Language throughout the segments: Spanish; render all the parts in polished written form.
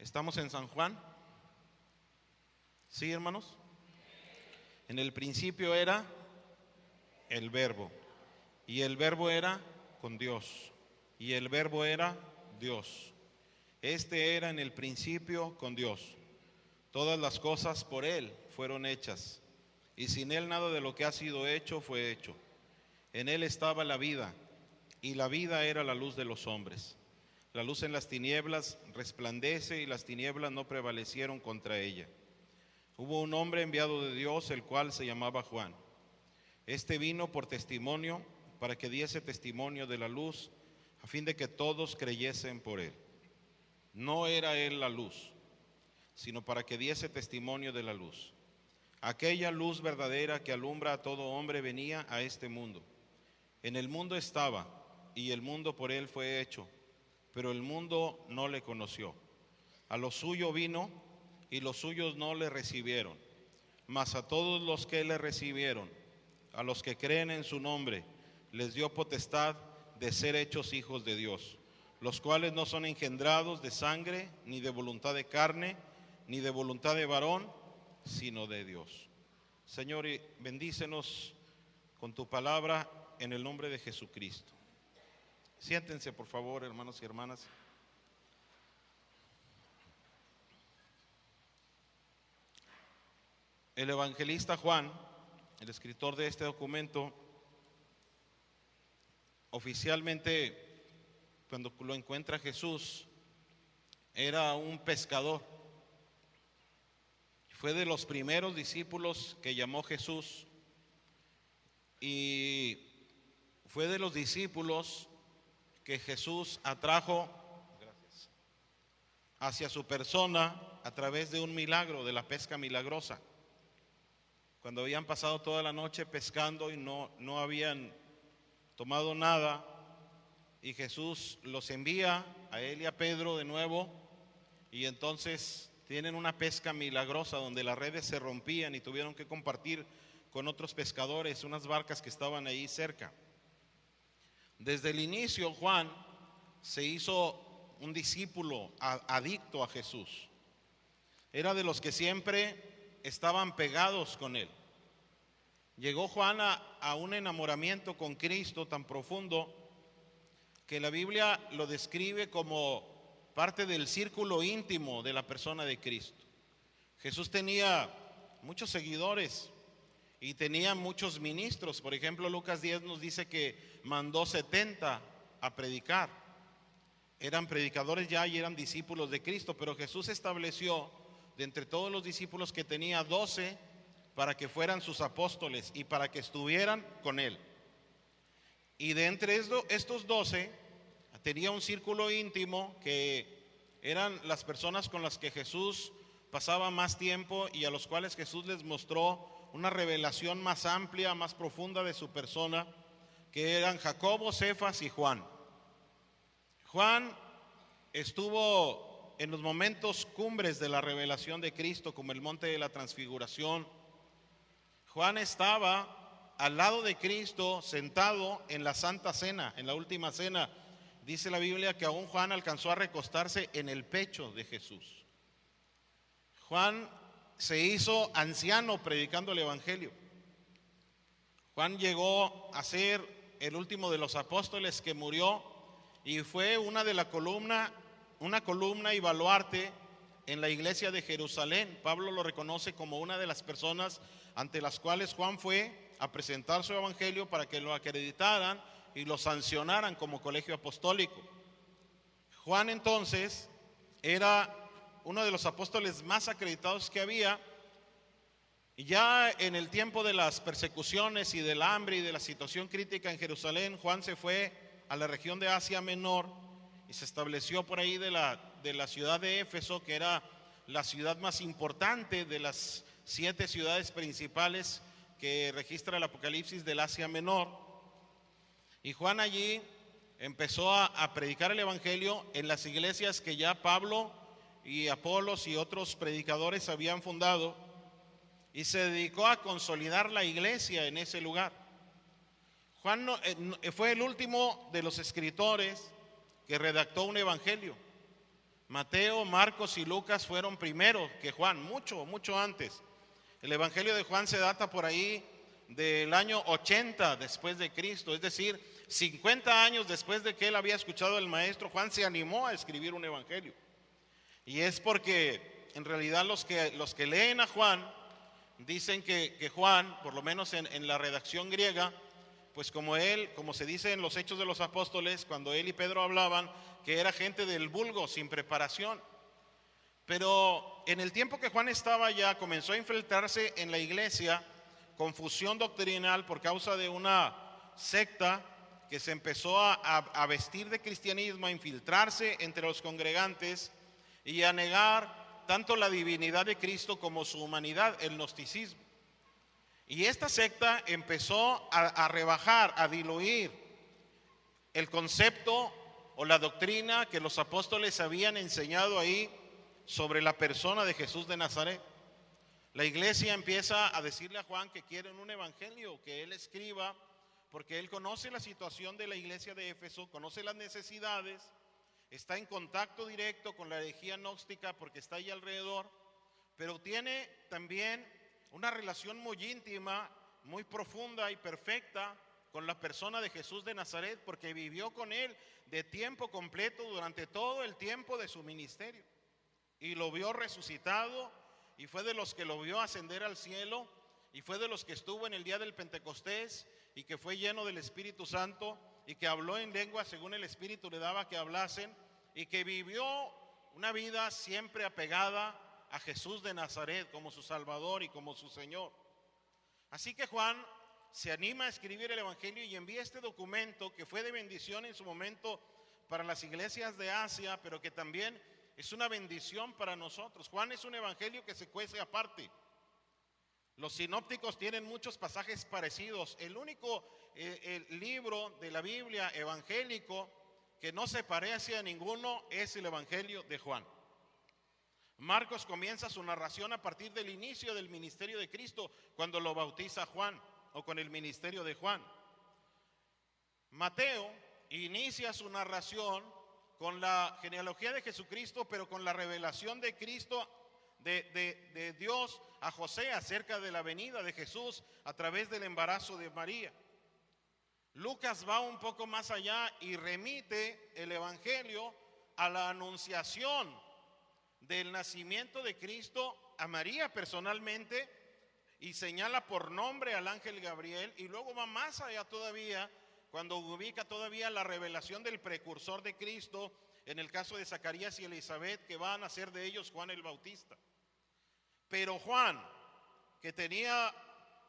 ¿Estamos en San Juan? ¿Sí, hermanos? En el principio era el Verbo, y el Verbo era con Dios, y el Verbo era Dios. Este era en el principio con Dios. Todas las cosas por Él fueron hechas, y sin Él nada de lo que ha sido hecho fue hecho. En Él estaba la vida, y la vida era la luz de los hombres. La luz en las tinieblas resplandece, y las tinieblas no prevalecieron contra ella. Hubo un hombre enviado de Dios, el cual se llamaba Juan. Este vino por testimonio, para que diese testimonio de la luz, a fin de que todos creyesen por él. No era él la luz, sino para que diese testimonio de la luz. Aquella luz verdadera que alumbra a todo hombre venía a este mundo. En el mundo estaba, y el mundo por él fue hecho, pero el mundo no le conoció. A lo suyo vino, y los suyos no le recibieron. Mas a todos los que le recibieron, a los que creen en su nombre, les dio potestad de ser hechos hijos de Dios, los cuales no son engendrados de sangre, ni de voluntad de carne, ni de voluntad de varón, sino de Dios. Señor, bendícenos con tu palabra en el nombre de Jesucristo. Siéntense, por favor, hermanos y hermanas. El evangelista Juan, el escritor de este documento, oficialmente, cuando lo encuentra Jesús, era un pescador. Fue de los primeros discípulos que llamó Jesús, y fue de los discípulos que Jesús atrajo hacia su persona a través de un milagro, de la pesca milagrosa. Cuando habían pasado toda la noche pescando y no habían tomado nada, y Jesús los envía a él y a Pedro de nuevo, y entonces tienen una pesca milagrosa donde las redes se rompían y tuvieron que compartir con otros pescadores unas barcas que estaban ahí cerca. Desde el inicio, Juan se hizo un discípulo adicto a Jesús. Era de los que siempre estaban pegados con él. Llegó Juan a un enamoramiento con Cristo tan profundo que la Biblia lo describe como parte del círculo íntimo de la persona de Cristo. Jesús tenía muchos seguidores y tenía muchos ministros. Por ejemplo, Lucas 10 nos dice que mandó 70 a predicar. Eran predicadores ya y eran discípulos de Cristo, pero Jesús estableció de entre todos los discípulos que tenía 12 para que fueran sus apóstoles y para que estuvieran con él. Y de entre estos 12 tenía un círculo íntimo que eran las personas con las que Jesús pasaba más tiempo y a los cuales Jesús les mostró una revelación más amplia, más profunda de su persona, que eran Jacobo, Cefas y Juan. Juan estuvo en los momentos cumbres de la revelación de Cristo, como el monte de la transfiguración. Juan estaba al lado de Cristo, sentado en la Santa Cena, en la última cena. Dice la Biblia que aún Juan alcanzó a recostarse en el pecho de Jesús. Juan se hizo anciano predicando el Evangelio. Juan llegó a ser el último de los apóstoles que murió y fue una columna y baluarte en la iglesia de Jerusalén. Pablo lo reconoce como una de las personas ante las cuales Juan fue a presentar su evangelio para que lo acreditaran y lo sancionaran como colegio apostólico. Juan entonces era uno de los apóstoles más acreditados que había, y ya en el tiempo de las persecuciones y del hambre y de la situación crítica en Jerusalén, Juan se fue a la región de Asia Menor y se estableció por ahí de la ciudad de Éfeso, que era la ciudad más importante de las 7 ciudades principales que registra el Apocalipsis del Asia Menor. Y Juan allí empezó a predicar el Evangelio en las iglesias que ya Pablo y Apolos y otros predicadores habían fundado, y se dedicó a consolidar la iglesia en ese lugar. Juan fue el último de los escritores que redactó un evangelio. Mateo, Marcos y Lucas fueron primero que Juan, mucho antes. El Evangelio de Juan se data por ahí del año 80 después de Cristo, es decir, 50 años después de que él había escuchado al maestro. Juan se animó a escribir un evangelio. Y es porque en realidad los que leen a Juan dicen que Juan, por lo menos en la redacción griega, pues como se dice en los Hechos de los Apóstoles, cuando él y Pedro hablaban, que era gente del vulgo, sin preparación. Pero en el tiempo que Juan estaba allá, comenzó a infiltrarse en la iglesia confusión doctrinal por causa de una secta que se empezó a vestir de cristianismo, a infiltrarse entre los congregantes y a negar tanto la divinidad de Cristo como su humanidad, el gnosticismo. Y esta secta empezó a rebajar, a diluir el concepto o la doctrina que los apóstoles habían enseñado ahí sobre la persona de Jesús de Nazaret. La iglesia empieza a decirle a Juan que quieren un evangelio, que él escriba, porque él conoce la situación de la iglesia de Éfeso, conoce las necesidades, está en contacto directo con la herejía gnóstica porque está ahí alrededor, pero tiene también una relación muy íntima, muy profunda y perfecta con la persona de Jesús de Nazaret, porque vivió con él de tiempo completo durante todo el tiempo de su ministerio y lo vio resucitado, y fue de los que lo vio ascender al cielo, y fue de los que estuvo en el día del Pentecostés y que fue lleno del Espíritu Santo y que habló en lengua según el Espíritu le daba que hablasen, y que vivió una vida siempre apegada a Jesús de Nazaret como su Salvador y como su Señor. Así que Juan se anima a escribir el Evangelio y envía este documento que fue de bendición en su momento para las iglesias de Asia, pero que también es una bendición para nosotros. Juan es un evangelio que se cuece aparte. Los sinópticos tienen muchos pasajes parecidos. El único el libro de la Biblia evangélico que no se parece a ninguno es el Evangelio de Juan. Marcos comienza su narración a partir del inicio del ministerio de Cristo, cuando lo bautiza Juan, o con el ministerio de Juan. Mateo inicia su narración con la genealogía de Jesucristo, pero con la revelación de Cristo, de Dios a José acerca de la venida de Jesús a través del embarazo de María. Lucas va un poco más allá y remite el evangelio a la anunciación del nacimiento de Cristo a María personalmente, y señala por nombre al ángel Gabriel, y luego va más allá todavía cuando ubica todavía la revelación del precursor de Cristo, en el caso de Zacarías y Elizabeth, que van a ser de ellos Juan el Bautista. Pero Juan, que tenía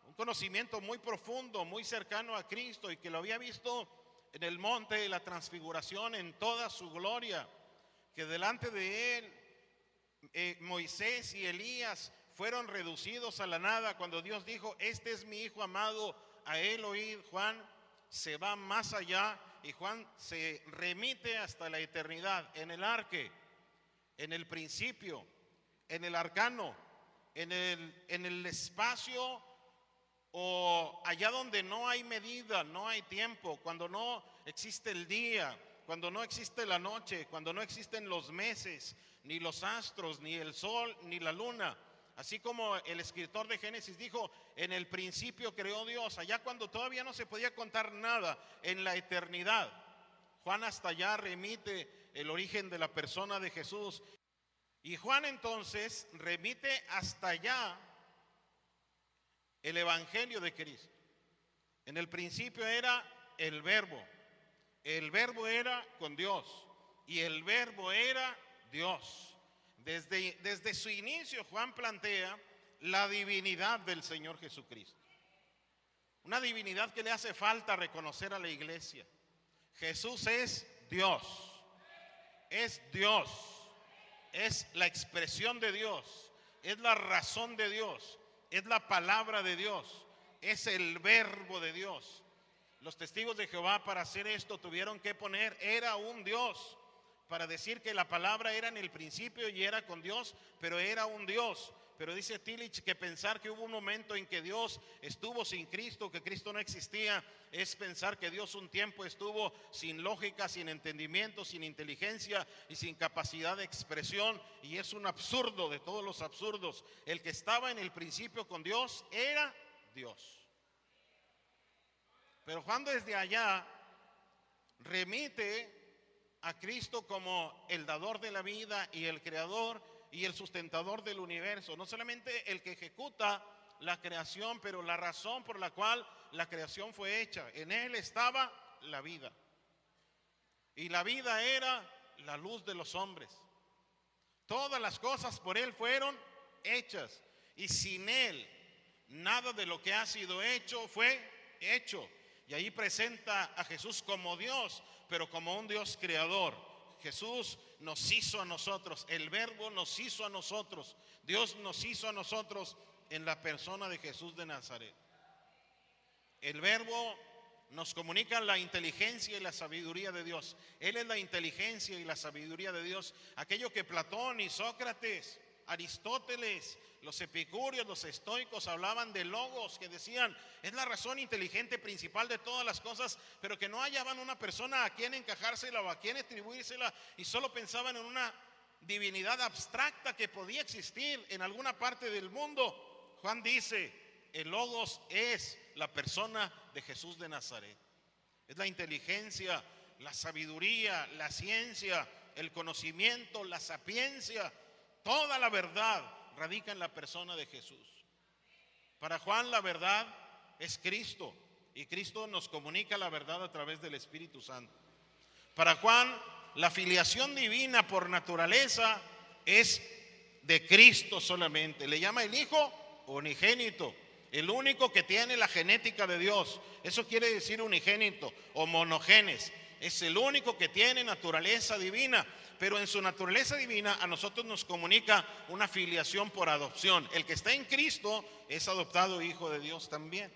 un conocimiento muy profundo, muy cercano a Cristo, y que lo había visto en el monte de la transfiguración en toda su gloria, que delante de él Moisés y Elías fueron reducidos a la nada cuando Dios dijo: este es mi hijo amado, a él oíd. Juan se va más allá y Juan se remite hasta la eternidad, en el arque, en el principio, en el arcano, en el espacio, o allá donde no hay medida, no hay tiempo, cuando no existe el día, cuando no existe la noche, cuando no existen los meses, ni los astros, ni el sol, ni la luna. Así como el escritor de Génesis dijo: en el principio creó Dios, allá cuando todavía no se podía contar nada, en la eternidad. Juan hasta allá remite el origen de la persona de Jesús. Y Juan entonces remite hasta allá el evangelio de Cristo. En el principio era el verbo era con Dios, y el verbo era Dios. Desde su inicio Juan plantea la divinidad del Señor Jesucristo, una divinidad que le hace falta reconocer a la iglesia. Jesús es Dios, es la expresión de Dios, es la razón de Dios, es la palabra de Dios, es el verbo de Dios. Los testigos de Jehová, para hacer esto, tuvieron que poner era un Dios, para decir que la palabra era en el principio y era con Dios, pero era un Dios. pero dice Tillich que pensar que hubo un momento en que Dios estuvo sin Cristo, que Cristo no existía, es pensar que Dios un tiempo estuvo sin lógica, sin entendimiento, sin inteligencia y sin capacidad de expresión, y es un absurdo de todos los absurdos. El que estaba en el principio con Dios era Dios. Pero Juan desde allá remite a Cristo como el dador de la vida y el creador y el sustentador del universo. No solamente el que ejecuta la creación, pero la razón por la cual la creación fue hecha. En él estaba la vida. Y la vida era la luz de los hombres. Todas las cosas por él fueron hechas. Y sin él, nada de lo que ha sido hecho fue hecho. Y ahí presenta a Jesús como Dios, pero como un Dios creador. Jesús nos hizo a nosotros, el Verbo nos hizo a nosotros, Dios nos hizo a nosotros en la persona de Jesús de Nazaret. El Verbo nos comunica la inteligencia y la sabiduría de Dios. Él es la inteligencia y la sabiduría de Dios. Aquello que Platón y Sócrates, Aristóteles, los epicúreos, los estoicos hablaban de logos, que decían es la razón inteligente principal de todas las cosas, pero que no hallaban una persona a quien encajársela o a quien atribuírsela, y solo pensaban en una divinidad abstracta que podía existir en alguna parte del mundo. Juan dice, el logos es la persona de Jesús de Nazaret. Es la inteligencia, la sabiduría, la ciencia, el conocimiento, la sapiencia, toda la verdad radica en la persona de Jesús. Para Juan la verdad es Cristo, y Cristo nos comunica la verdad a través del Espíritu Santo. Para Juan la filiación divina por naturaleza es de Cristo solamente. Le llama el Hijo unigénito, el único que tiene la genética de Dios. Eso quiere decir unigénito o monogenes. Es el único que tiene naturaleza divina, pero en su naturaleza divina a nosotros nos comunica una filiación por adopción. El que está en Cristo es adoptado hijo de Dios también.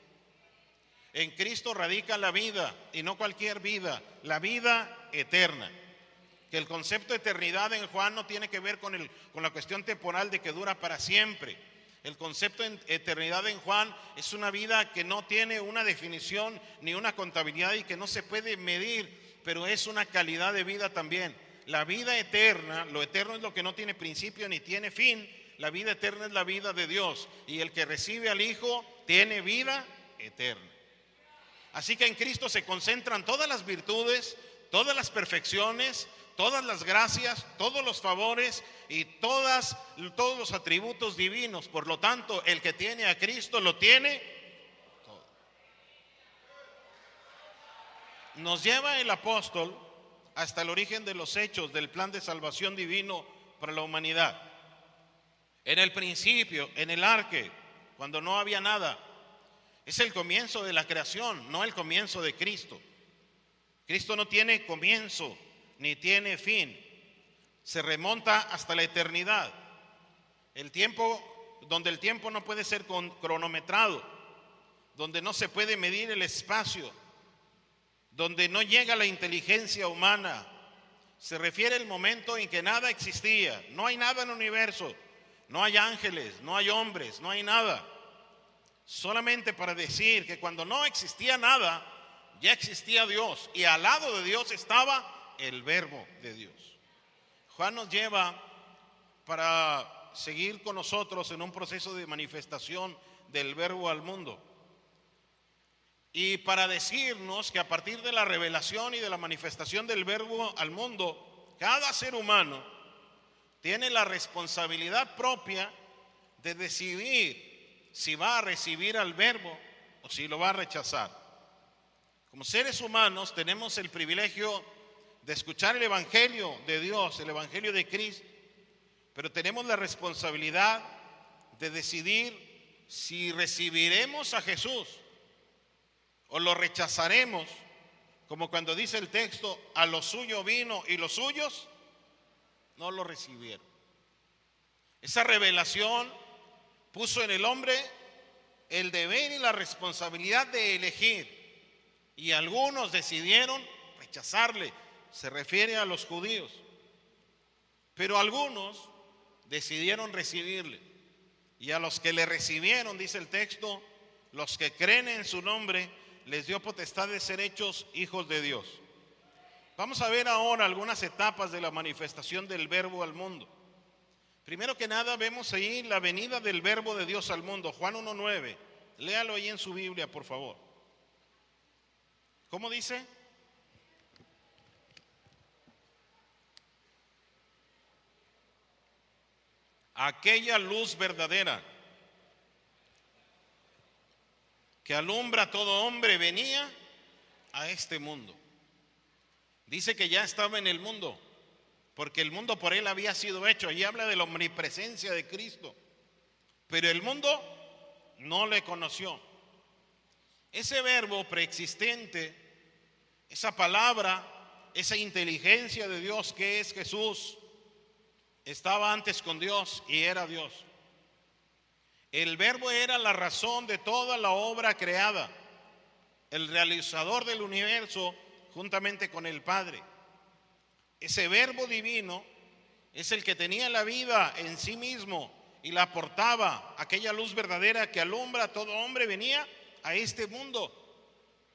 En Cristo radica la vida, y no cualquier vida, la vida eterna. Que el concepto de eternidad en Juan no tiene que ver con la cuestión temporal de que dura para siempre. El concepto de eternidad en Juan es una vida que no tiene una definición ni una contabilidad y que no se puede medir, pero es una calidad de vida también. La vida eterna, lo eterno es lo que no tiene principio ni tiene fin. La vida eterna es la vida de Dios, y el que recibe al Hijo tiene vida eterna. Así que en Cristo se concentran todas las virtudes, todas las perfecciones, todas las gracias, todos los favores y todos los atributos divinos. Por lo tanto, el que tiene a Cristo lo tiene todo. Nos lleva el apóstol hasta el origen de los hechos del plan de salvación divino para la humanidad. En el principio, en el arque, cuando no había nada, es el comienzo de la creación, no el comienzo de Cristo. Cristo no tiene comienzo ni tiene fin, se remonta hasta la eternidad. El tiempo, donde el tiempo no puede ser cronometrado, donde no se puede medir el espacio, donde no llega la inteligencia humana. Se refiere al momento en que nada existía, no hay nada en el universo, no hay ángeles, no hay hombres, no hay nada. Solamente para decir que cuando no existía nada, ya existía Dios, y al lado de Dios estaba el Verbo de Dios. Juan nos lleva para seguir con nosotros en un proceso de manifestación del Verbo al mundo, y para decirnos que a partir de la revelación y de la manifestación del Verbo al mundo, cada ser humano tiene la responsabilidad propia de decidir si va a recibir al Verbo o si lo va a rechazar. Como seres humanos tenemos el privilegio de escuchar el Evangelio de Dios, el Evangelio de Cristo, pero tenemos la responsabilidad de decidir si recibiremos a Jesús o lo rechazaremos, como cuando dice el texto, a lo suyo vino y los suyos no lo recibieron. Esa revelación puso en el hombre el deber y la responsabilidad de elegir, y algunos decidieron rechazarle. Se refiere a los judíos, pero algunos decidieron recibirle. Y a los que le recibieron, dice el texto, los que creen en su nombre, les dio potestad de ser hechos hijos de Dios. Vamos a ver ahora algunas etapas de la manifestación del Verbo al mundo. Primero que nada vemos ahí la venida del Verbo de Dios al mundo, Juan 1:9. Léalo ahí en su Biblia, por favor. ¿Cómo dice? Aquella luz verdadera que alumbra a todo hombre venía a este mundo. Dice que ya estaba en el mundo, porque el mundo por él había sido hecho. Ahí habla de la omnipresencia de Cristo, pero el mundo no le conoció. Ese verbo preexistente, esa palabra, esa inteligencia de Dios que es Jesús, estaba antes con Dios y era Dios. El verbo era la razón de toda la obra creada, el realizador del universo juntamente con el Padre. Ese verbo divino es el que tenía la vida en sí mismo y la aportaba. Aquella luz verdadera que alumbra a todo hombre venía a este mundo,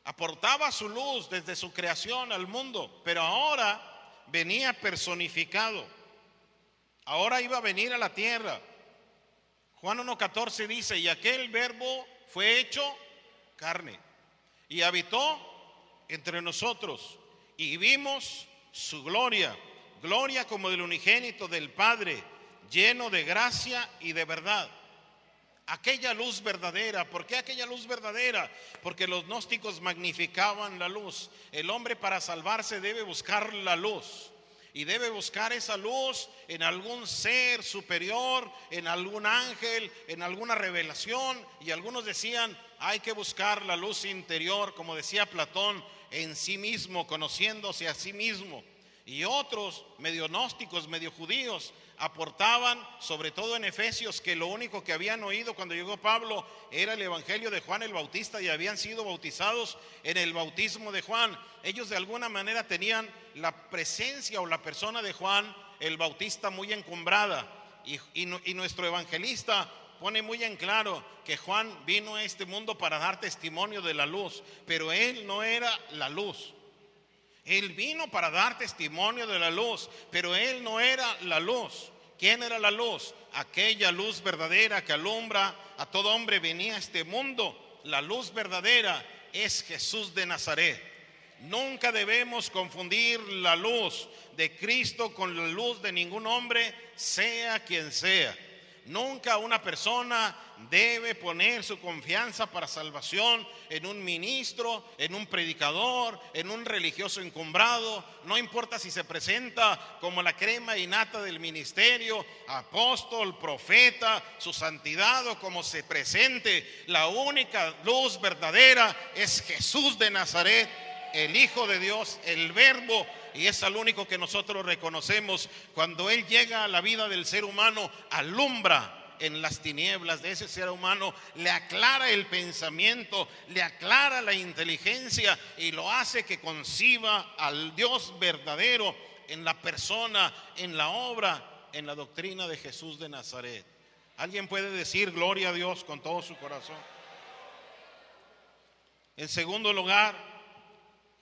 aportaba su luz desde su creación al mundo, pero ahora venía personificado. Ahora iba a venir a la tierra. Juan 1:14 dice: y aquel verbo fue hecho carne y habitó entre nosotros, y vimos su gloria, gloria como del unigénito del Padre, lleno de gracia y de verdad. Aquella luz verdadera. ¿Por qué aquella luz verdadera? Porque los gnósticos magnificaban la luz. El hombre para salvarse debe buscar la luz. Y debe buscar esa luz en algún ser superior, en algún ángel, en alguna revelación. Y algunos decían, hay que buscar la luz interior, como decía Platón, en sí mismo, conociéndose a sí mismo. Y otros, medio gnósticos, medio judíos, aportaban, sobre todo en Efesios, que lo único que habían oído cuando llegó Pablo era el evangelio de Juan el Bautista y habían sido bautizados en el bautismo de Juan. Ellos de alguna manera tenían la presencia o la persona de Juan el Bautista muy encumbrada, y nuestro evangelista pone muy en claro que Juan vino a este mundo para dar testimonio de la luz, pero él no era la luz. Él vino para dar testimonio de la luz, pero él no era la luz. ¿Quién era la luz? Aquella luz verdadera que alumbra a todo hombre venía a este mundo. La luz verdadera es Jesús de Nazaret. Nunca debemos confundir la luz de Cristo con la luz de ningún hombre, sea quien sea. Nunca una persona debe poner su confianza para salvación en un ministro, en un predicador, en un religioso encumbrado. No importa si se presenta como la crema innata del ministerio, apóstol, profeta, su santidad, o como se presente. La única luz verdadera es Jesús de Nazaret, el Hijo de Dios, el Verbo. Y es al único que nosotros reconocemos. Cuando Él llega a la vida del ser humano, alumbra en las tinieblas de ese ser humano, le aclara el pensamiento, le aclara la inteligencia y lo hace que conciba al Dios verdadero en la persona, en la obra, en la doctrina de Jesús de Nazaret. ¿Alguien puede decir gloria a Dios con todo su corazón? En segundo lugar,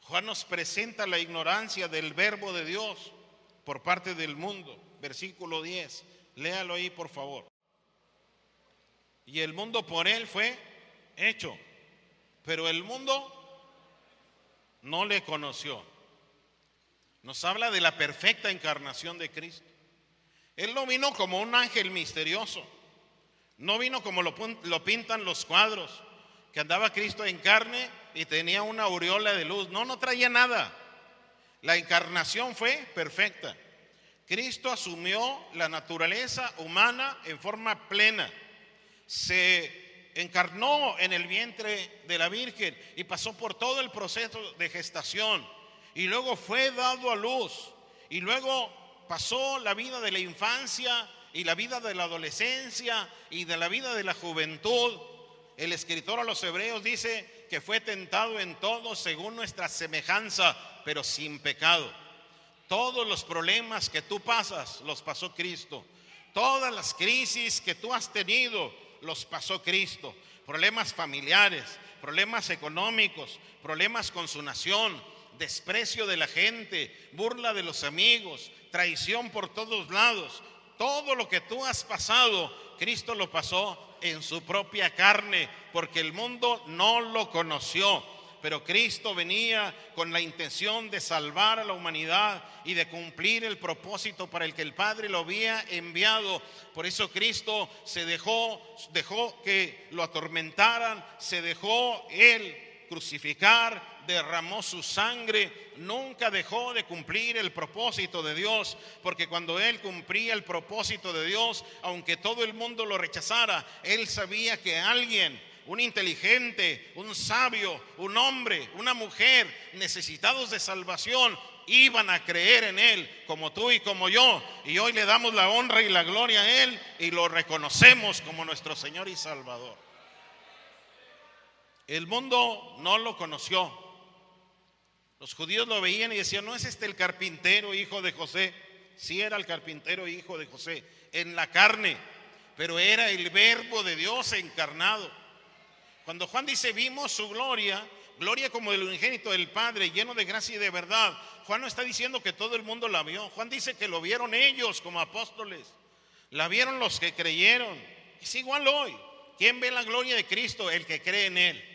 Juan nos presenta la ignorancia del verbo de Dios por parte del mundo. Versículo 10, léalo ahí por favor. Y el mundo por él fue hecho, pero el mundo no le conoció. Nos habla de la perfecta encarnación de Cristo. Él no vino como un ángel misterioso, no vino como lo pintan los cuadros, que andaba Cristo en carne y tenía una aureola de luz. No traía nada. La encarnación fue perfecta. Cristo asumió la naturaleza humana en forma plena. Se encarnó en el vientre de la Virgen y pasó por todo el proceso de gestación. Y luego fue dado a luz. Y luego pasó la vida de la infancia y la vida de la adolescencia y de la vida de la juventud. El escritor a los Hebreos dice que fue tentado en todo según nuestra semejanza, pero sin pecado. Todos los problemas que tú pasas los pasó Cristo. Todas las crisis que tú has tenido los pasó Cristo. Problemas familiares, problemas económicos, problemas con su nación, desprecio de la gente, burla de los amigos, traición por todos lados. Todo lo que tú has pasado, Cristo lo pasó en su propia carne, porque el mundo no lo conoció. Pero Cristo venía con la intención de salvar a la humanidad y de cumplir el propósito para el que el Padre lo había enviado. Por eso Cristo se dejó que lo atormentaran, se dejó Él crucificar, derramó su sangre, nunca dejó de cumplir el propósito de Dios, porque cuando Él cumplía el propósito de Dios, aunque todo el mundo lo rechazara, Él sabía que alguien, un inteligente, un sabio, un hombre, una mujer necesitados de salvación, iban a creer en Él, como tú y como yo. Y hoy le damos la honra y la gloria a Él y lo reconocemos como nuestro Señor y Salvador. El mundo no lo conoció. Los judíos lo veían y decían: ¿no es este el carpintero hijo de José? Sí, era el carpintero hijo de José en la carne, pero era el Verbo de Dios encarnado. Cuando Juan dice vimos su gloria, gloria como el unigénito del Padre, lleno de gracia y de verdad, Juan no está diciendo que todo el mundo la vio. Juan dice que lo vieron ellos como apóstoles, la vieron los que creyeron. Es igual hoy. ¿Quién ve la gloria de Cristo? El que cree en Él.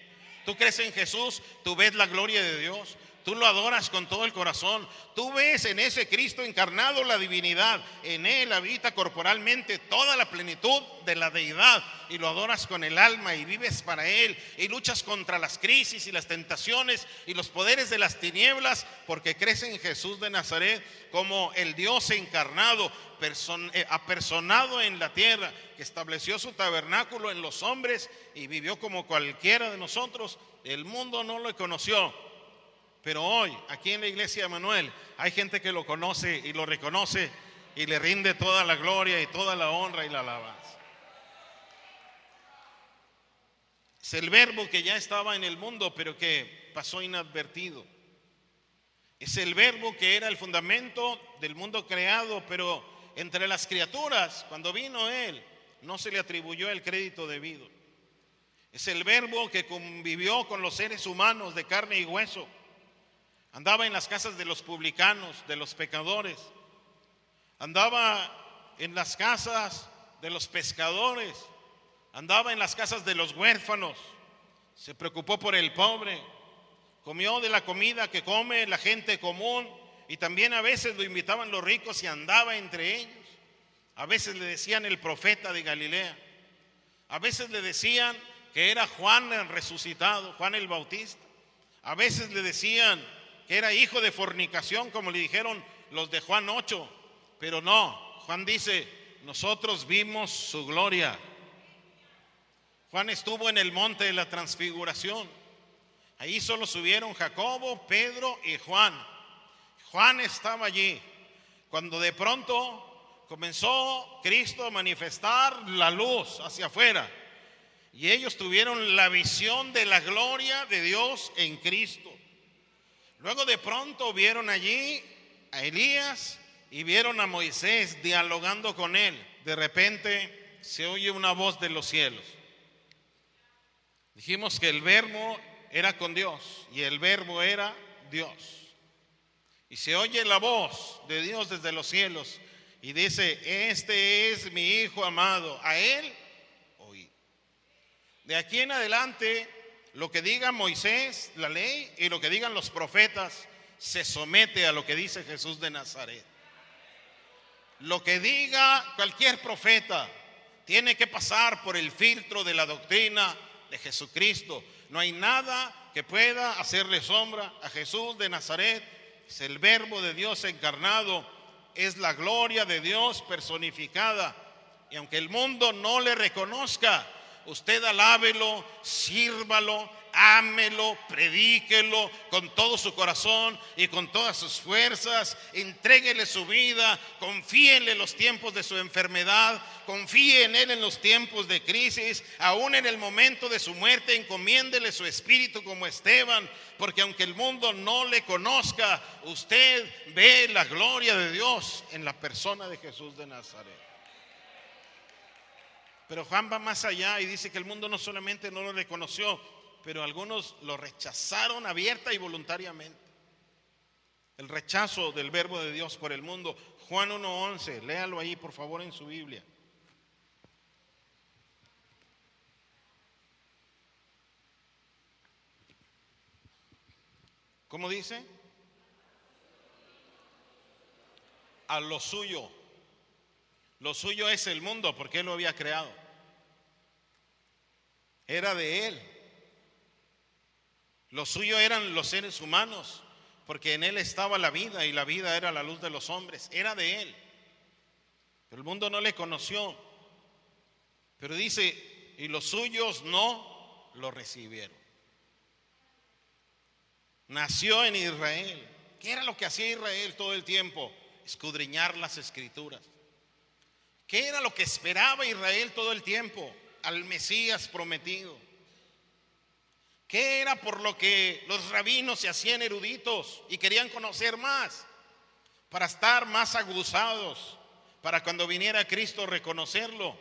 Tú crees en Jesús, tú ves la gloria de Dios, tú lo adoras con todo el corazón, tú ves en ese Cristo encarnado la divinidad, en Él habita corporalmente toda la plenitud de la deidad y lo adoras con el alma y vives para Él y luchas contra las crisis y las tentaciones y los poderes de las tinieblas porque crees en Jesús de Nazaret como el Dios encarnado, apersonado en la tierra, que estableció su tabernáculo en los hombres y vivió como cualquiera de nosotros. El mundo no lo conoció, pero hoy aquí en la iglesia de Manuel hay gente que lo conoce y lo reconoce y le rinde toda la gloria y toda la honra y la alabanza. Es el Verbo que ya estaba en el mundo pero que pasó inadvertido. Es el Verbo que era el fundamento del mundo creado, pero entre las criaturas, cuando vino Él, no se le atribuyó el crédito debido. Es el Verbo que convivió con los seres humanos de carne y hueso. Andaba en las casas de los publicanos, de los pecadores. Andaba en las casas de los pescadores. Andaba en las casas de los huérfanos. Se preocupó por el pobre. Comió de la comida que come la gente común. Y también a veces lo invitaban los ricos y andaba entre ellos. A veces le decían el profeta de Galilea. A veces le decían que era Juan el resucitado, Juan el Bautista. A veces le decían que era hijo de fornicación, como le dijeron los de Juan 8. Pero no, Juan dice, nosotros vimos su gloria. Juan estuvo en el monte de la transfiguración. Ahí solo subieron Jacobo, Pedro y Juan. Juan estaba allí. Cuando de pronto comenzó Cristo a manifestar la luz hacia afuera. Y ellos tuvieron la visión de la gloria de Dios en Cristo. Luego de pronto vieron allí a Elías y vieron a Moisés dialogando con él. De repente se oye una voz de los cielos. Dijimos que el Verbo era con Dios y el Verbo era Dios. Y se oye la voz de Dios desde los cielos y dice, este es mi Hijo amado, a Él oí. De aquí en adelante, lo que diga Moisés, la ley, y lo que digan los profetas, se somete a lo que dice Jesús de Nazaret. Lo que diga cualquier profeta tiene que pasar por el filtro de la doctrina de Jesucristo. No hay nada que pueda hacerle sombra a Jesús de Nazaret. Es el Verbo de Dios encarnado, es la gloria de Dios personificada. Y aunque el mundo no le reconozca, usted alábelo, sírvalo, ámelo, predíquelo con todo su corazón y con todas sus fuerzas. Entréguele su vida, confíenle en los tiempos de su enfermedad, confíe en Él en los tiempos de crisis, aún en el momento de su muerte, encomiéndele su espíritu como Esteban, porque aunque el mundo no le conozca, usted ve la gloria de Dios en la persona de Jesús de Nazaret. Pero Juan va más allá y dice que el mundo no solamente no lo reconoció, pero algunos lo rechazaron abierta y voluntariamente. El rechazo del verbo de Dios por el mundo. Juan 1:11, léalo ahí por favor en su Biblia. ¿Cómo dice? A lo suyo. Lo suyo es el mundo porque Él lo había creado. Era de Él. Lo suyo eran los seres humanos porque en Él estaba la vida y la vida era la luz de los hombres. Era de Él. Pero el mundo no le conoció. Pero dice, y los suyos no lo recibieron. Nació en Israel. ¿Qué era lo que hacía Israel todo el tiempo? Escudriñar las Escrituras. ¿Qué era lo que esperaba Israel todo el tiempo? Al Mesías prometido. ¿Qué era por lo que los rabinos se hacían eruditos y querían conocer más? Para estar más aguzados, para cuando viniera Cristo reconocerlo.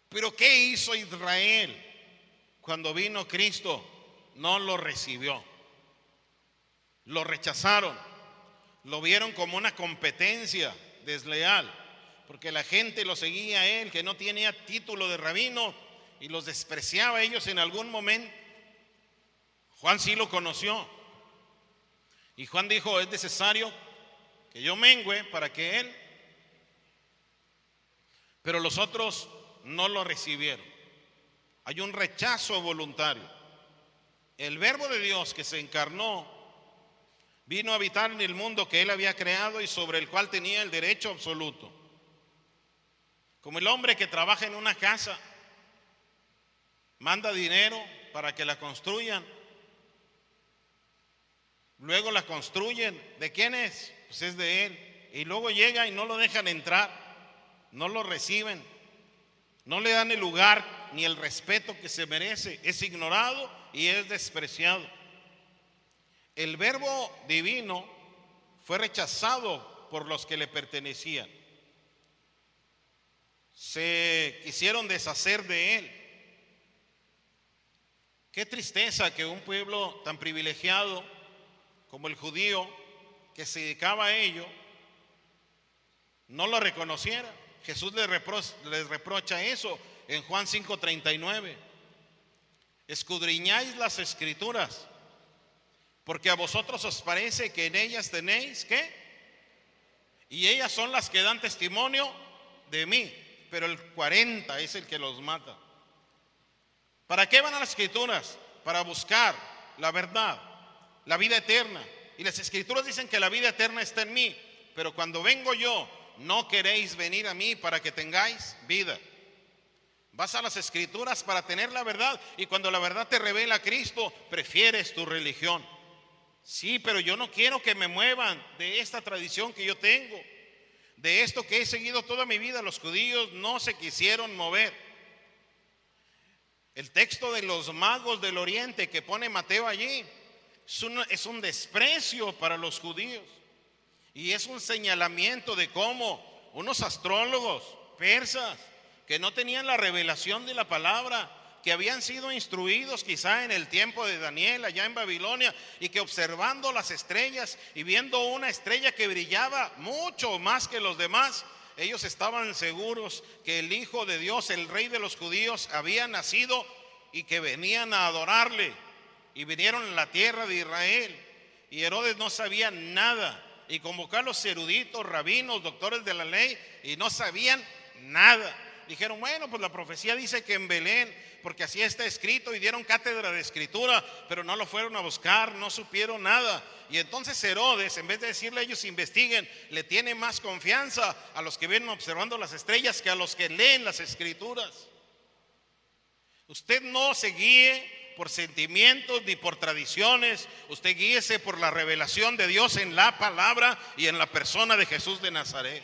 Pero ¿qué hizo Israel cuando vino Cristo? No lo recibió. Lo rechazaron. Lo vieron como una competencia desleal, porque la gente lo seguía a él, que no tenía título de rabino, y los despreciaba a ellos en algún momento. Juan sí lo conoció. Y Juan dijo, es necesario que yo mengüe para que él. Pero los otros no lo recibieron. Hay un rechazo voluntario. El verbo de Dios que se encarnó vino a habitar en el mundo que Él había creado y sobre el cual tenía el derecho absoluto. Como el hombre que trabaja en una casa, manda dinero para que la construyan, luego la construyen. ¿De quién es? Pues es de Él. Y luego llega y no lo dejan entrar, no lo reciben, no le dan el lugar ni el respeto que se merece. Es ignorado y es despreciado. El verbo divino fue rechazado por los que le pertenecían. Se quisieron deshacer de él. Qué tristeza que un pueblo tan privilegiado como el judío, que se dedicaba a ello, no lo reconociera. Jesús les reprocha eso en Juan 5:39. Escudriñáis las Escrituras, porque a vosotros os parece que en ellas tenéis, ¿qué? Y ellas son las que dan testimonio de mí, pero el 40 es el que los mata. ¿Para qué van a las Escrituras? Para buscar la verdad, la vida eterna. Y las Escrituras dicen que la vida eterna está en mí, pero cuando vengo yo, no queréis venir a mí para que tengáis vida. Vas a las Escrituras para tener la verdad, y cuando la verdad te revela a Cristo, prefieres tu religión. Sí, pero yo no quiero que me muevan de esta tradición que yo tengo, de esto que he seguido toda mi vida. Los judíos no se quisieron mover. El texto de los magos del oriente que pone Mateo allí es un desprecio para los judíos, y es un señalamiento de cómo unos astrólogos persas que no tenían la revelación de la palabra, que habían sido instruidos quizá en el tiempo de Daniel allá en Babilonia, y que observando las estrellas y viendo una estrella que brillaba mucho más que los demás, ellos estaban seguros que el Hijo de Dios, el Rey de los judíos, había nacido y que venían a adorarle, y vinieron a la tierra de Israel. Y Herodes no sabía nada, y convocó a los eruditos, rabinos, doctores de la ley, y no sabían nada. Dijeron, bueno, pues la profecía dice que en Belén, porque así está escrito, y dieron cátedra de escritura, pero no lo fueron a buscar, no supieron nada. Y entonces Herodes, en vez de decirle a ellos investiguen, le tiene más confianza a los que vienen observando las estrellas que a los que leen las Escrituras. Usted no se guíe por sentimientos ni por tradiciones, usted guíese por la revelación de Dios en la palabra y en la persona de Jesús de Nazaret.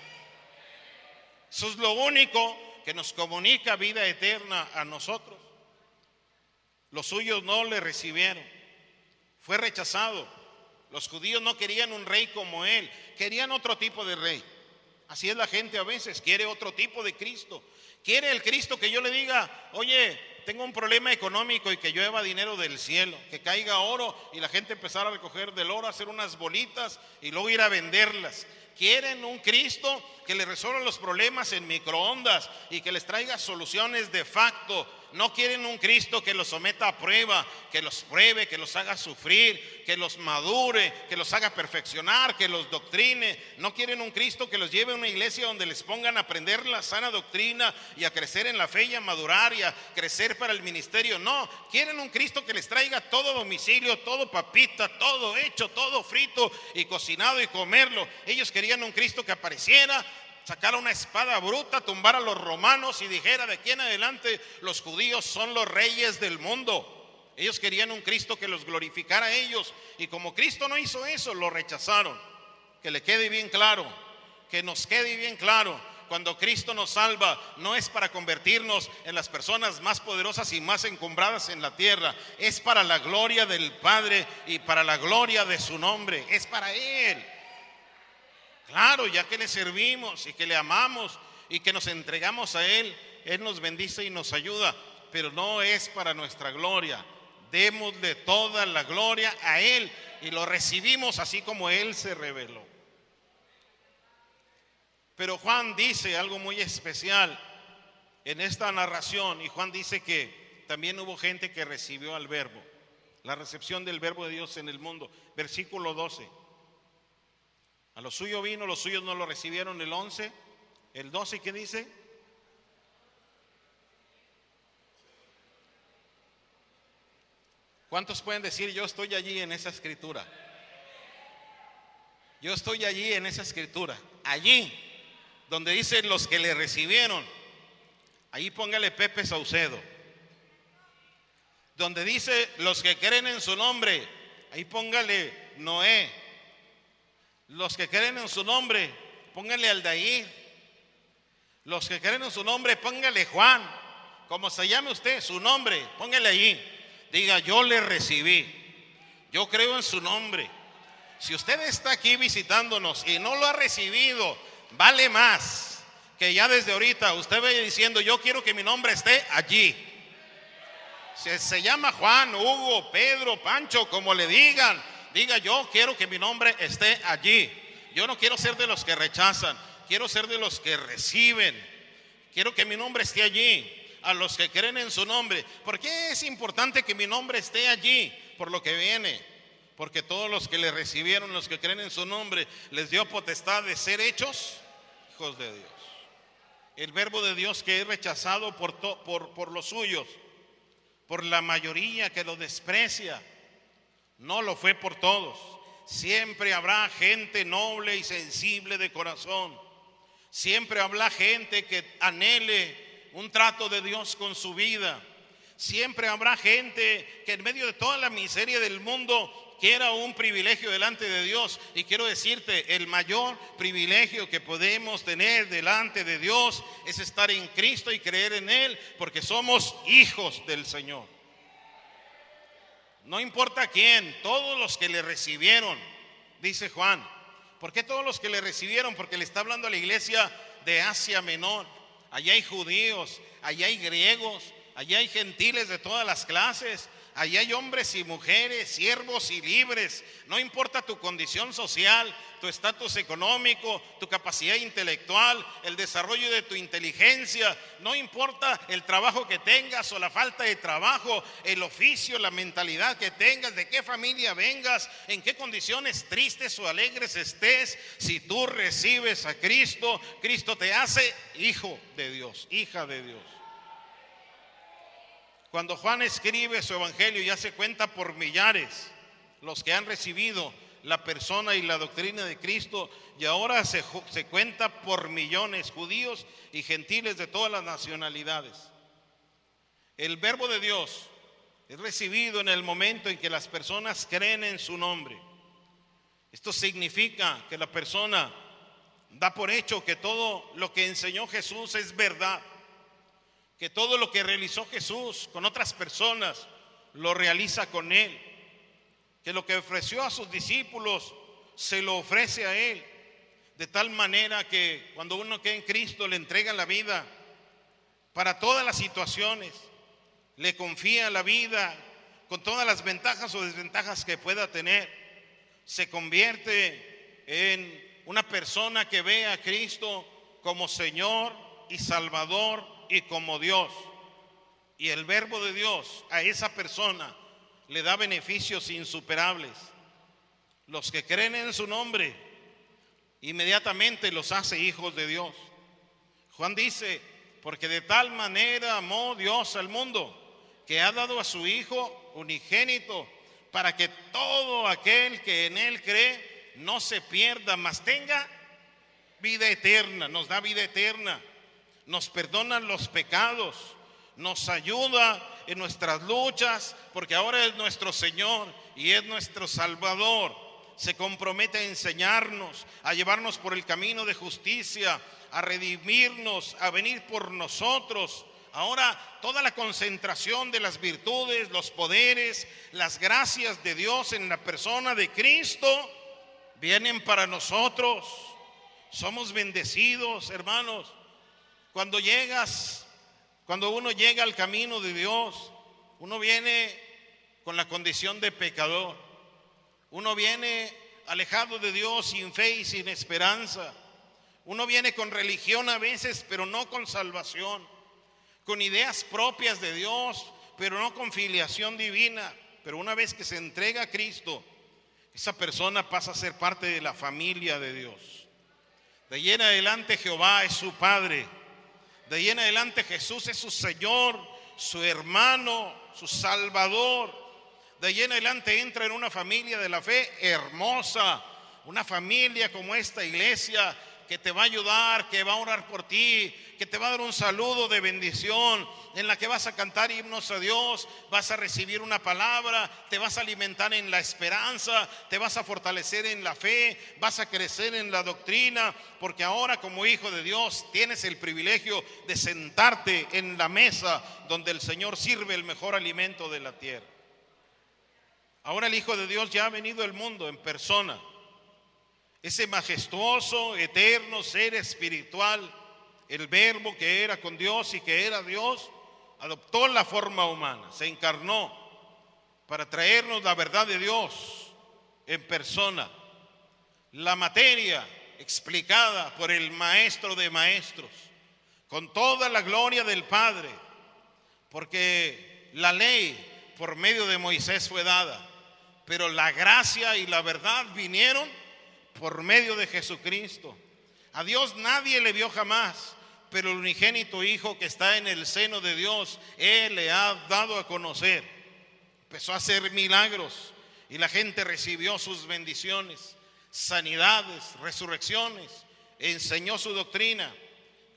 Eso es lo único que nos comunica vida eterna a nosotros. Los suyos no le recibieron, fue rechazado. Los judíos no querían un rey como él, querían otro tipo de rey. Así es la gente a veces, quiere otro tipo de Cristo. Quiere el Cristo que yo le diga, oye, tengo un problema económico y que llueva dinero del cielo, que caiga oro y la gente empezar a recoger del oro, hacer unas bolitas y luego ir a venderlas. Quieren un Cristo que les resuelva los problemas en microondas y que les traiga soluciones de facto. No quieren un Cristo que los someta a prueba, que los pruebe, que los haga sufrir, que los madure, que los haga perfeccionar, que los doctrine. No quieren un Cristo que los lleve a una iglesia donde les pongan a aprender la sana doctrina y a crecer en la fe y a madurar y a crecer para el ministerio. No, quieren un Cristo que les traiga todo a domicilio, todo papita, todo hecho, todo frito y cocinado y comerlo. Ellos querían un Cristo que apareciera, sacara una espada bruta, tumbara a los romanos y dijera: de aquí en adelante los judíos son los reyes del mundo. Ellos querían un Cristo que los glorificara a ellos, y como Cristo no hizo eso, lo rechazaron. Que le quede bien claro, que nos quede bien claro, cuando Cristo nos salva, no es para convertirnos en las personas más poderosas y más encumbradas en la tierra. Es para la gloria del Padre y para la gloria de su nombre. Es para Él. Claro, ya que le servimos y que le amamos y que nos entregamos a Él, Él nos bendice y nos ayuda, pero no es para nuestra gloria. Démosle toda la gloria a Él y lo recibimos así como Él se reveló. Pero Juan dice algo muy especial en esta narración, y Juan dice que también hubo gente que recibió al verbo, la recepción del verbo de Dios en el mundo. Versículo 12. A lo suyo vino, los suyos no lo recibieron. El 11, el 12, ¿qué dice? ¿Cuántos pueden decir: yo estoy allí en esa escritura? Yo estoy allí en esa escritura. Allí donde dice los que le recibieron, ahí póngale Pepe Saucedo. Donde dice los que creen en su nombre, ahí póngale Noé. Los que creen en su nombre, póngale Aldair. Los que creen en su nombre, póngale Juan. Como se llame usted, su nombre, póngale allí. Diga: yo le recibí, yo creo en su nombre. Si usted está aquí visitándonos y no lo ha recibido, vale más que ya desde ahorita usted vaya diciendo: yo quiero que mi nombre esté allí. Si se llama Juan, Hugo, Pedro, Pancho, como le digan, diga: yo quiero que mi nombre esté allí. Yo no quiero ser de los que rechazan, quiero ser de los que reciben. Quiero que mi nombre esté allí. A los que creen en su nombre. ¿Por qué es importante que mi nombre esté allí? Por lo que viene. Porque todos los que le recibieron, los que creen en su nombre, les dio potestad de ser hechos hijos de Dios. El verbo de Dios que es rechazado por los suyos, por la mayoría que lo desprecia, no lo fue por todos. Siempre habrá gente noble y sensible de corazón. Siempre habrá gente que anhele un trato de Dios con su vida. Siempre habrá gente que en medio de toda la miseria del mundo quiera un privilegio delante de Dios. Y quiero decirte, el mayor privilegio que podemos tener delante de Dios es estar en Cristo y creer en Él, porque somos hijos del Señor. No importa quién, todos los que le recibieron, dice Juan. ¿Por qué todos los que le recibieron? Porque le está hablando a la iglesia de Asia Menor. Allá hay judíos, allá hay griegos, allá hay gentiles de todas las clases, allá hay hombres y mujeres, siervos y libres. No importa tu condición social, tu estatus económico, tu capacidad intelectual, el desarrollo de tu inteligencia. No importa el trabajo que tengas o la falta de trabajo, el oficio, la mentalidad que tengas, de qué familia vengas, en qué condiciones tristes o alegres estés. Si tú recibes a Cristo, Cristo te hace hijo de Dios, hija de Dios. Cuando Juan escribe su evangelio, ya se cuenta por millares los que han recibido la persona y la doctrina de Cristo, y ahora se cuenta por millones, judíos y gentiles de todas las nacionalidades. El verbo de Dios es recibido en el momento en que las personas creen en su nombre. Esto significa que la persona da por hecho que todo lo que enseñó Jesús es verdad, que todo lo que realizó Jesús con otras personas lo realiza con Él, que lo que ofreció a sus discípulos se lo ofrece a Él. de tal manera que cuando uno queda en Cristo le entrega la vida para todas las situaciones, le confía la vida con todas las ventajas o desventajas que pueda tener, se convierte en una persona que ve a Cristo como Señor y Salvador y como Dios. Y el verbo de Dios a esa persona le da beneficios insuperables. Los que creen en su nombre, inmediatamente los hace hijos de Dios. Juan dice, porque de tal manera amó Dios al mundo, que ha dado a su Hijo unigénito, para que todo aquel que en Él cree no se pierda, mas tenga vida eterna. Nos da vida eterna, nos perdona los pecados, nos ayuda en nuestras luchas, porque ahora es nuestro Señor y es nuestro Salvador. Se compromete a enseñarnos, a llevarnos por el camino de justicia, a redimirnos, a venir por nosotros. Ahora toda la concentración de las virtudes, los poderes, las gracias de Dios en la persona de Cristo vienen para nosotros. Somos bendecidos, hermanos. Cuando uno llega al camino de Dios, uno viene con la condición de pecador. Uno viene alejado de Dios, sin fe y sin esperanza. Uno viene con religión a veces, pero no con salvación. Con ideas propias de Dios, pero no con filiación divina. Pero una vez que se entrega a Cristo, esa persona pasa a ser parte de la familia de Dios. De ahí en adelante Jehová es su Padre. De ahí en adelante Jesús es su Señor, su hermano, su Salvador. De ahí en adelante entra en una familia de la fe hermosa, una familia como esta iglesia que te va a ayudar, que va a orar por ti, que te va a dar un saludo de bendición, en la que vas a cantar himnos a Dios, vas a recibir una palabra, te vas a alimentar en la esperanza, te vas a fortalecer en la fe, vas a crecer en la doctrina, porque ahora como hijo de Dios tienes el privilegio de sentarte en la mesa donde el Señor sirve el mejor alimento de la tierra. Ahora el Hijo de Dios ya ha venido al mundo en persona. Ese majestuoso, eterno ser espiritual, el verbo que era con Dios y que era Dios, adoptó la forma humana, se encarnó para traernos la verdad de Dios en persona. La materia explicada por el Maestro de Maestros, con toda la gloria del Padre, porque la ley por medio de Moisés fue dada, pero la gracia y la verdad vinieron por medio de Jesucristo. A Dios nadie le vio jamás, pero el unigénito Hijo que está en el seno de Dios, Él le ha dado a conocer. Empezó a hacer milagros y la gente recibió sus bendiciones, sanidades, resurrecciones, enseñó su doctrina.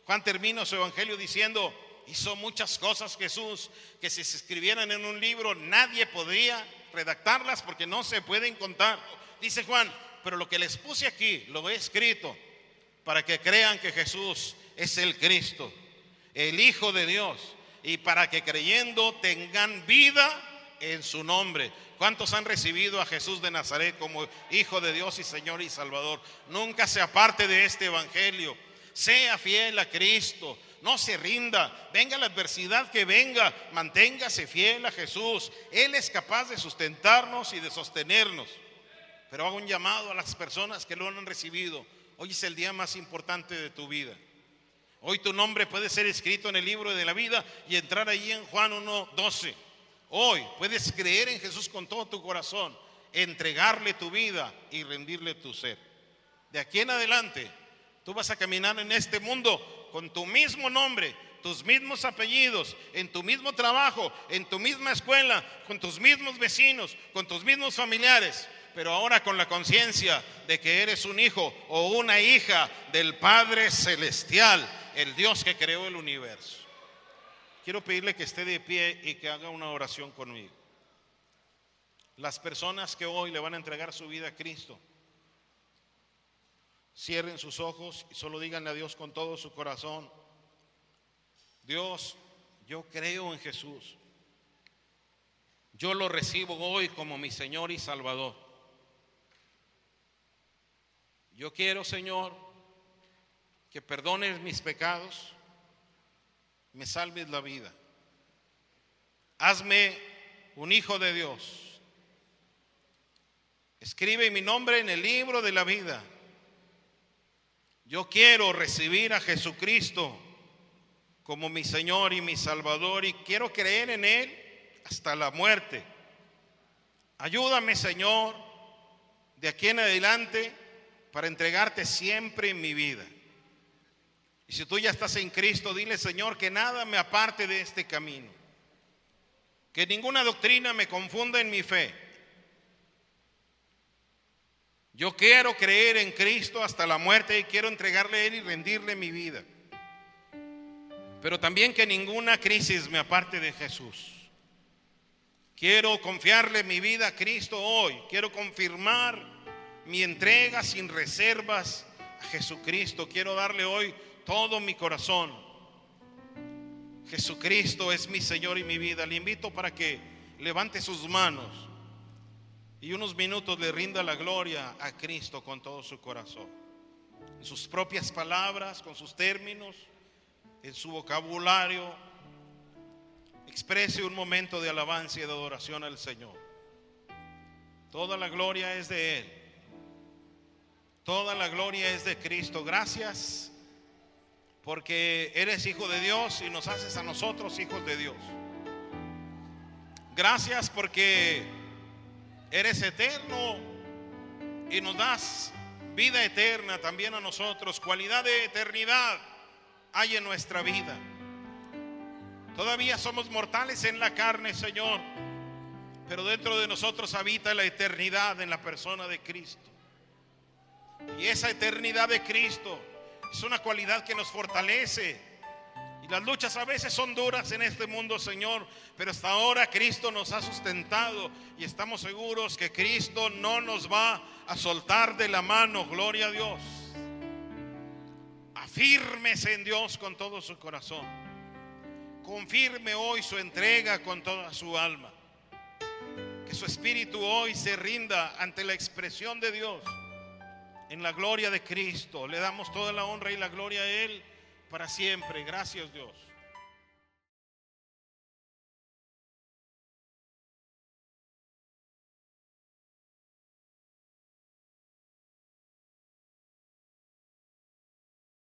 Juan termina su evangelio diciendo, hizo muchas cosas Jesús que si se escribieran en un libro nadie podría redactarlas porque no se pueden contar. Dice Juan, pero lo que les puse aquí lo he escrito para que crean que Jesús es el Cristo, el Hijo de Dios, y para que creyendo tengan vida en su nombre. ¿Cuántos han recibido a Jesús de Nazaret como Hijo de Dios y Señor y Salvador? Nunca se aparte de este evangelio. Sea fiel a Cristo, no se rinda, venga la adversidad que venga, manténgase fiel a Jesús. Él es capaz de sustentarnos y de sostenernos. Pero hago un llamado a las personas que lo han recibido. Hoy es el día más importante de tu vida. Hoy tu nombre puede ser escrito en el libro de la vida y entrar allí en Juan 1:12. Hoy puedes creer en Jesús con todo tu corazón, entregarle tu vida y rendirle tu ser. De aquí en adelante, tú vas a caminar en este mundo con tu mismo nombre, tus mismos apellidos, en tu mismo trabajo, en tu misma escuela, con tus mismos vecinos, con tus mismos familiares, pero ahora con la conciencia de que eres un hijo o una hija del Padre Celestial, el Dios que creó el universo. Quiero pedirle que esté de pie y que haga una oración conmigo. Las personas que hoy le van a entregar su vida a Cristo, cierren sus ojos y solo díganle a Dios con todo su corazón: Dios, yo creo en Jesús. Yo lo recibo hoy como mi Señor y Salvador. Yo quiero, Señor, que perdones mis pecados, me salves la vida. Hazme un hijo de Dios. Escribe mi nombre en el libro de la vida. Yo quiero recibir a Jesucristo como mi Señor y mi Salvador, y quiero creer en Él hasta la muerte. Ayúdame, Señor, de aquí en adelante para entregarte siempre en mi vida. Y si tú ya estás en Cristo, dile: Señor, que nada me aparte de este camino, que ninguna doctrina me confunda en mi fe. Yo quiero creer en Cristo hasta la muerte y quiero entregarle a Él y rendirle mi vida. Pero también que ninguna crisis me aparte de Jesús. Quiero confiarle mi vida a Cristo hoy. Quiero confirmar mi entrega sin reservas a Jesucristo. Quiero darle hoy todo mi corazón. Jesucristo es mi Señor y mi vida. Le invito para que levante sus manos y unos minutos le rinda la gloria a Cristo con todo su corazón, en sus propias palabras, con sus términos, en su vocabulario. Exprese un momento de alabanza y de adoración al Señor. Toda la gloria es de Él. Toda la gloria es de Cristo. Gracias porque eres hijo de Dios y nos haces a nosotros hijos de Dios. Gracias porque eres eterno y nos das vida eterna también a nosotros. Cualidad de eternidad hay en nuestra vida. Todavía somos mortales en la carne, Señor, pero dentro de nosotros habita la eternidad en la persona de Cristo. Y esa eternidad de Cristo es una cualidad que nos fortalece. Y las luchas a veces son duras en este mundo, Señor, pero hasta ahora Cristo nos ha sustentado y estamos seguros que Cristo no nos va a soltar de la mano. Gloria a Dios. Afírmese en Dios con todo su corazón. Confirme hoy su entrega con toda su alma. Que su espíritu hoy se rinda ante la expresión de Dios en la gloria de Cristo. Le damos toda la honra y la gloria a Él para siempre. Gracias, Dios.